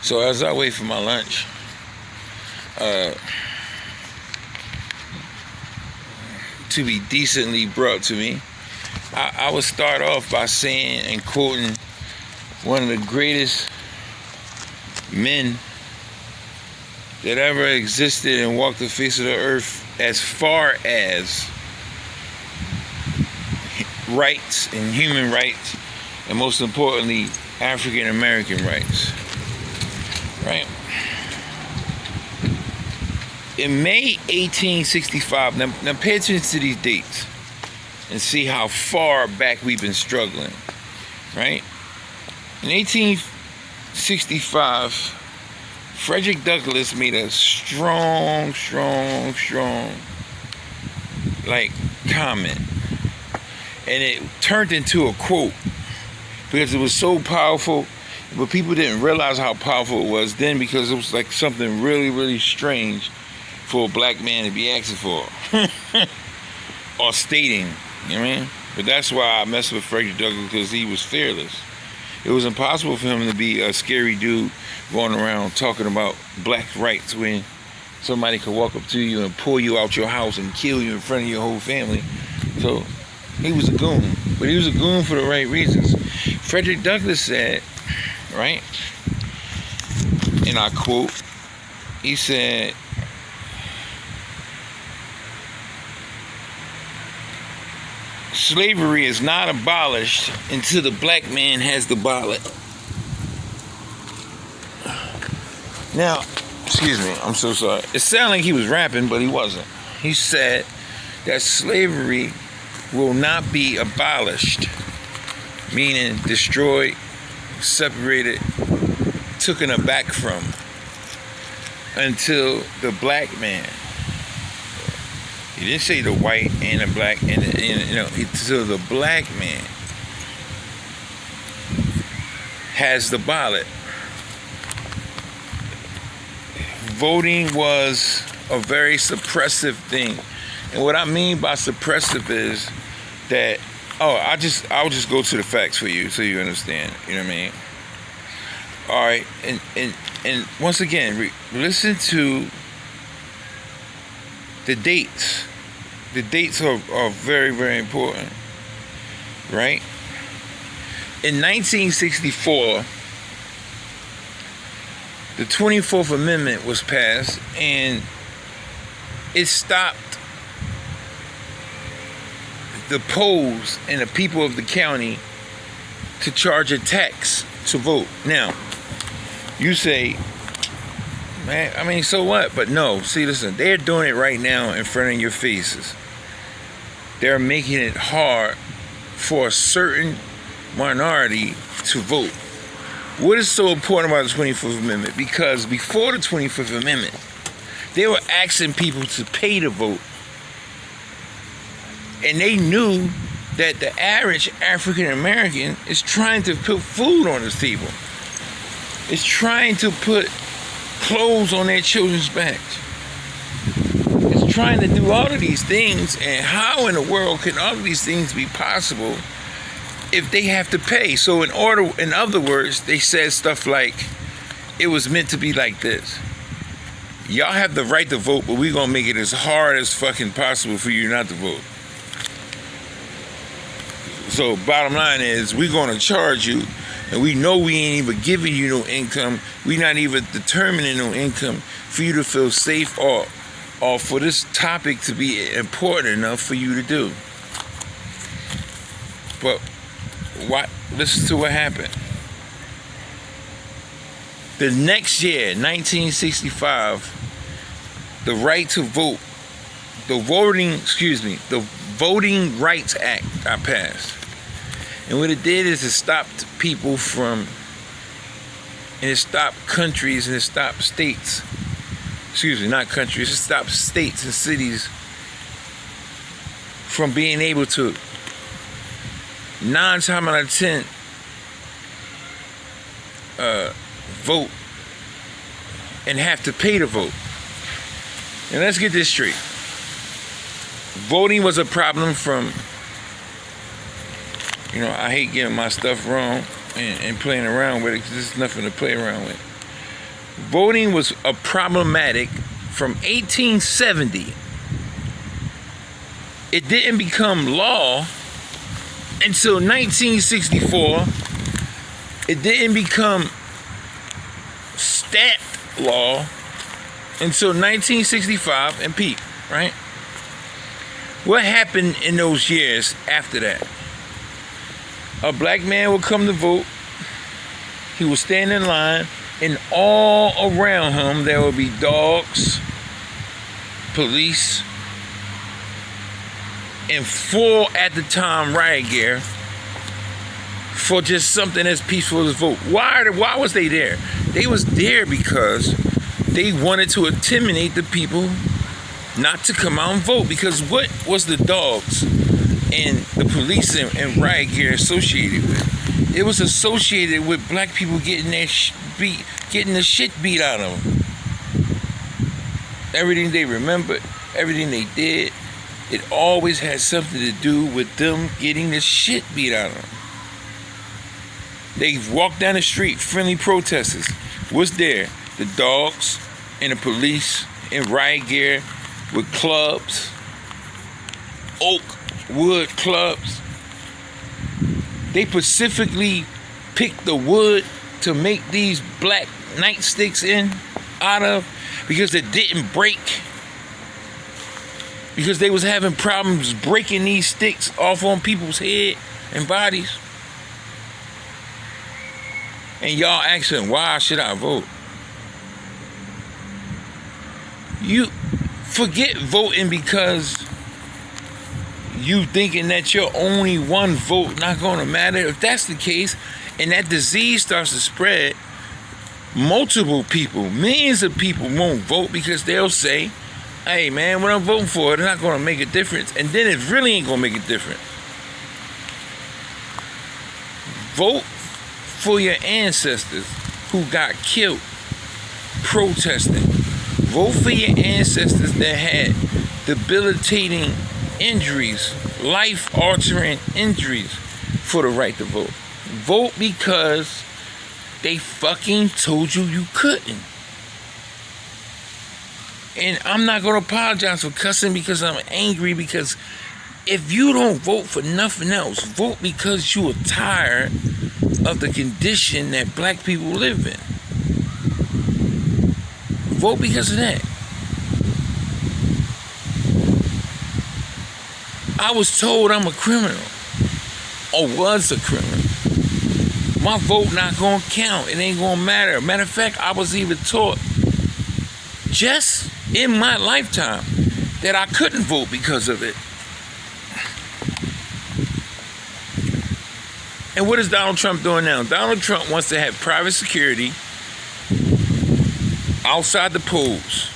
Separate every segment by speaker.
Speaker 1: So as I wait for my lunch, to be decently brought to me, I would start off by saying and quoting one of the greatest men that ever existed and walked the face of the earth as far as rights and human rights, and most importantly, African American rights. Right? In May 1865, now pay attention to these dates and see how far back we've been struggling. Right? In 1865, Frederick Douglass made a strong comment, and it turned into a quote because it was so powerful, but people didn't realize how powerful it was then, because it was like something really strange for a black man to be asking for or stating, you know what I mean? But that's why I messed with Frederick Douglass, because he was fearless. It was impossible for him to be a scary dude going around talking about black rights when somebody could walk up to you and pull you out your house and kill you in front of your whole family. So he was a goon, but he was a goon for the right reasons. Frederick Douglass said, right, and I quote, he said, "Slavery is not abolished until the black man has the ballot." Now, excuse me, I'm so sorry. It sounded like he was rapping, but he wasn't. He said that slavery will not be abolished, meaning destroyed, separated, taken aback from, until the black man. He didn't say the white and the black, until the black man has the ballot. Voting was a very suppressive thing. And what I mean by suppressive is that, I'll just go to the facts for you so you understand. You know what I mean? All right, and once again, listen to the dates. The dates are very important, right? In 1964, the 24th Amendment was passed, and it stopped the polls and the people of the county to charge a tax to vote. Now, you say, man, I mean, so what? But no, see, listen, they're doing it right now in front of your faces. They're making it hard for a certain minority to vote. What is so important about the 25th Amendment? Because before the 25th Amendment, they were asking people to pay to vote. And they knew that the average African American is trying to put food on his table. It's trying to put clothes on their children's backs. It's trying to do all of these things, and how in the world can all of these things be possible if they have to pay? So in other words, they said stuff like, it was meant to be like this. Y'all have the right to vote, but we're gonna make it as hard as fucking possible for you not to vote. So bottom line is, we're gonna charge you, and we know we ain't even giving you no income. We're not even determining no income for you to feel safe, or for this topic to be important enough for you to do. But listen to what happened. The next year, 1965, the right to vote, the Voting Rights Act got passed. And what it did is it stopped people from, and it stopped countries, and it stopped states. Not countries, it stopped states and cities from being able to, 9 times out of 10, vote and have to pay to vote. And let's get this straight. Voting was a problem from, I hate getting my stuff wrong and playing around with it, because there's nothing to play around with. voting was a problematic from 1870. It didn't become law until 1964. It didn't become stat law until 1965 and peak, right? What happened in those years after that? A black man would come to vote. He would stand in line, and all around him there would be dogs, police, and full at the time riot gear for just something as peaceful as vote. Why was they there? They was there because they wanted to intimidate the people not to come out and vote. Because what was the dogs and the police and riot gear associated with? It was associated with black people getting the shit beat out of them. Everything they remembered, everything they did, it always had something to do with them getting the shit beat out of them. They walked down the street, friendly protesters. What's there? The dogs and the police in riot gear with clubs, oak wood clubs. They specifically picked the wood to make these black nightsticks out of because it didn't break. Because they was having problems breaking these sticks off on people's head and bodies. And y'all asking, why should I vote? You forget voting because you thinking that your only one vote not going to matter. If that's the case, and that disease starts to spread, multiple people, millions of people won't vote because they'll say, hey man, what I'm voting for, it's not going to make a difference. And then it really ain't going to make a difference. Vote for your ancestors who got killed protesting. Vote for your ancestors that had debilitating injuries, life-altering injuries for the right to vote. Vote because they fucking told you couldn't. And I'm not going to apologize for cussing because I'm angry, because if you don't vote for nothing else, vote because you are tired of the condition that black people live in. Vote because of that. I was told I'm a criminal, or was a criminal. My vote not going to count. It ain't going to matter. Matter of fact, I was even taught just in my lifetime that I couldn't vote because of it. And what is Donald Trump doing now? Donald Trump wants to have private security outside the polls,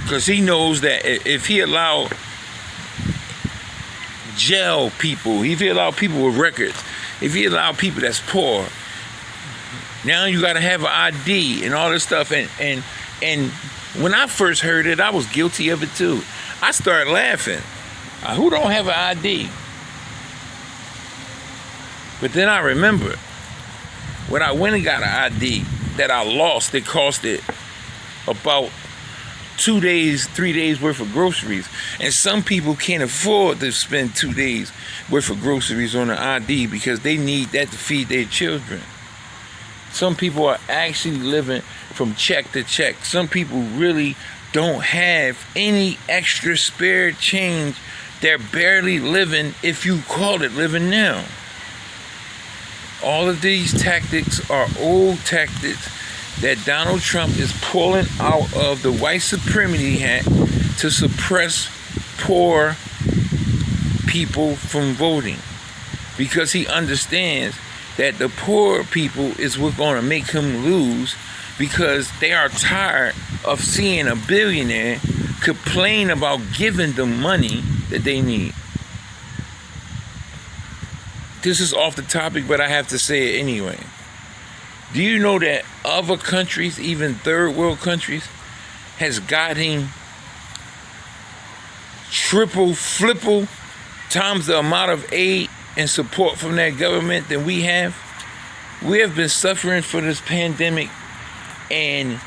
Speaker 1: because he knows that if he allow jail people, if he allow people with records, if he allow people that's poor, now you got to have an ID and all this stuff. And when I first heard it, I was guilty of it too. I started laughing. Who don't have an ID? But then I remembered when I went and got an ID that I lost, it costed about 2 days, 3 days worth of groceries. And some people can't afford to spend 2 days worth of groceries on an ID because they need that to feed their children. Some people are actually living from check to check. Some people really don't have any extra spare change. They're barely living, if you call it living now. All of these tactics are old tactics that Donald Trump is pulling out of the white supremacy hat to suppress poor people from voting. Because he understands that the poor people is what's going to make him lose, because they are tired of seeing a billionaire complain about giving them money that they need. This is off the topic, but I have to say it anyway. Do you know that other countries, even third world countries, has gotten triple, times the amount of aid and support from their government than we have? We have been suffering for this pandemic and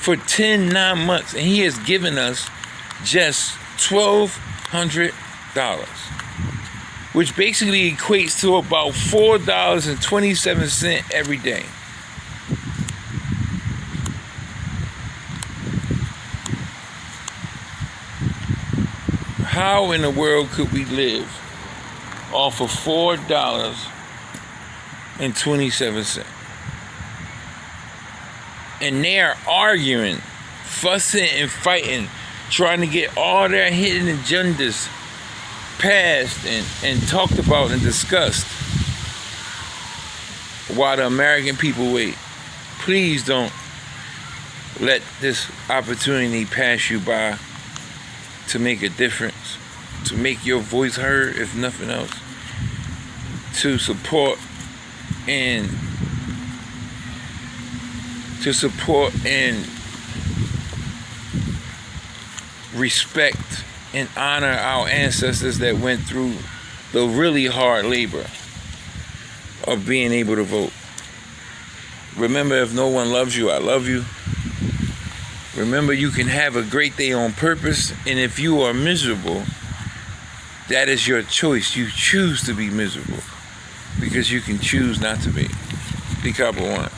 Speaker 1: for 9 months, and he has given us just $1,200, which basically equates to about $4.27 every day. How in the world could we live off of $4.27? And they are arguing, fussing and fighting, trying to get all their hidden agendas passed and talked about and discussed while the American people wait. Please don't let this opportunity pass you by to make a difference, to make your voice heard, if nothing else, to support and respect and honor our ancestors that went through the really hard labor of being able to vote. Remember, if no one loves you, I love you. Remember, you can have a great day on purpose, and if you are miserable, that is your choice. You choose to be miserable because you can choose not to be. Decopbo 1.